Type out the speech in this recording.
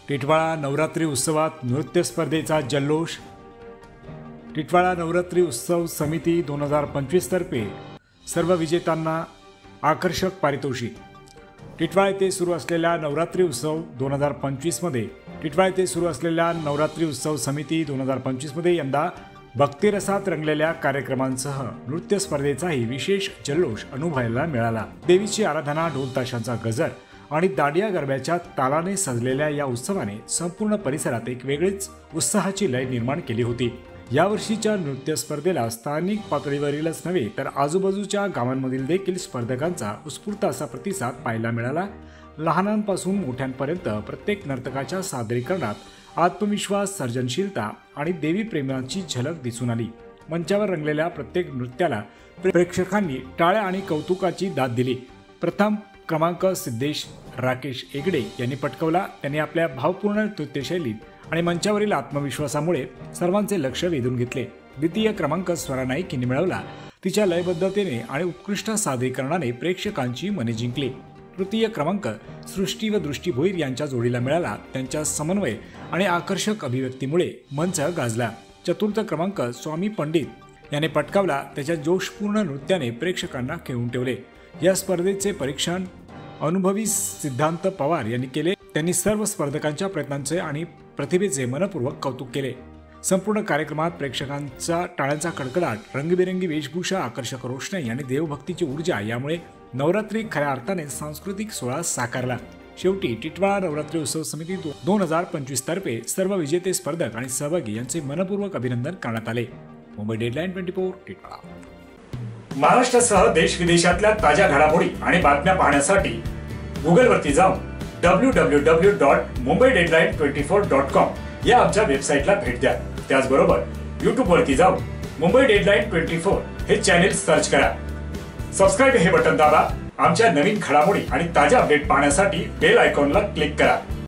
टिटवाळा नवरात्री उत्सवात नृत्य स्पर्धेचा जल्लोष। टिटवाळा नवरात्री उत्सव समिती 2025 तर्फे सर्व विजेत्यांना आकर्षक पारितोषिक। टिटवाळा येथे सुरू असलेल्या नवरात्री उत्सव 2025 मध्ये नवरात्री उत्सव समिती 2025 मध्ये यंदा भक्तिरसात रंगलेल्या कार्यक्रमांसह नृत्य स्पर्धेचाही विशेष जल्लोष अनुभवायला मिळाला। देवीची आराधना, ढोल ताशांचा गजर आणि दांडिया गरब्याच्या तालाने सजलेल्या या उत्सवाने संपूर्ण परिसरात एक वेगळीच उत्साहाची लय निर्माण केली होती। यावर्षीच्या नृत्य स्पर्धेला स्थानिक पातळीवरीलच नव्हे तर आजूबाजूच्या गावांमधील देखील स्पर्धकांचा उत्स्फूर्त असा प्रतिसाद पाहायला मिळाला। लहानांपासून मोठ्यांपर्यंत प्रत्येक नर्तकाच्या सादरीकरणात आत्मविश्वास, सर्जनशीलता आणि देवी प्रेमाची झलक दिसून आली। मंचावर रंगलेल्या प्रत्येक नृत्याला प्रेक्षकांनी टाळ्या आणि कौतुकाची दाद दिली। प्रथम क्रमांक सिद्धेश राकेश एगडे यांनी पटकावला। त्यांनी आपल्या भावपूर्ण नृत्यशैलीत आणि मंचावरील आत्मविश्वासामुळे सर्वांचे लक्ष वेधून घेतले। द्वितीय क्रमांक स्वरा नाईक यांनी मिळवला। तिच्या लयबद्धतेने आणि उत्कृष्ट सादरीकरणाने प्रेक्षकांची मने जिंकली। तृतीय क्रमांक सृष्टी व दृष्टी भोईर यांच्या जोडीला मिळाला। त्यांच्या समन्वय आणि आकर्षक अभिव्यक्तीमुळे मंच गाजला। चतुर्थ क्रमांक स्वामी पंडित याने पटकावला। त्याच्या जोशपूर्ण नृत्याने प्रेक्षकांना खिळवून ठेवले। या स्पर्धेचे परीक्षण अनुभवी सिद्धांत पवार यांनी केले। त्यांनी सर्व स्पर्धकांच्या प्रयत्नांचे आणि प्रतिभेचे मनपूर्वक कौतुक केले। संपूर्ण कार्यक्रमात प्रेक्षकांचा टाळ्यांचा कडकडाट, रंगीबेरंगी वेशभूषा, आकर्षक रोषणाई आणि देवभक्तीची ऊर्जा यामुळे नवरात्री खऱ्या अर्थाने सांस्कृतिक सोहळा साकारला। शेवटी टिटवाळा नवरात्री उत्सव समिती 2025 तर्फे सर्व विजेते स्पर्धक आणि सहभागी यांचे मनपूर्वक अभिनंदन करण्यात आले। मुंबई डेडलाईन 24 टिटवाळा। महाराष्ट्रासह देश विदेशातल्या ताज्या घडामोडी आणि बातम्या पाहण्यासाठी गुगलवरती जाऊन www.mumbaideadline24.com या आमच्या वेबसाईटला भेट द्या। त्याचबरोबर यूट्यूबवरती जाऊन मुंबई डेडलाईन 24 हे चॅनेल सर्च करा। सबस्क्राइब हे बटन दाबा। आमच्या नवीन घडामोडी आणि ताज्या अपडेट पाहण्यासाठी बेल आयकॉनला क्लिक करा।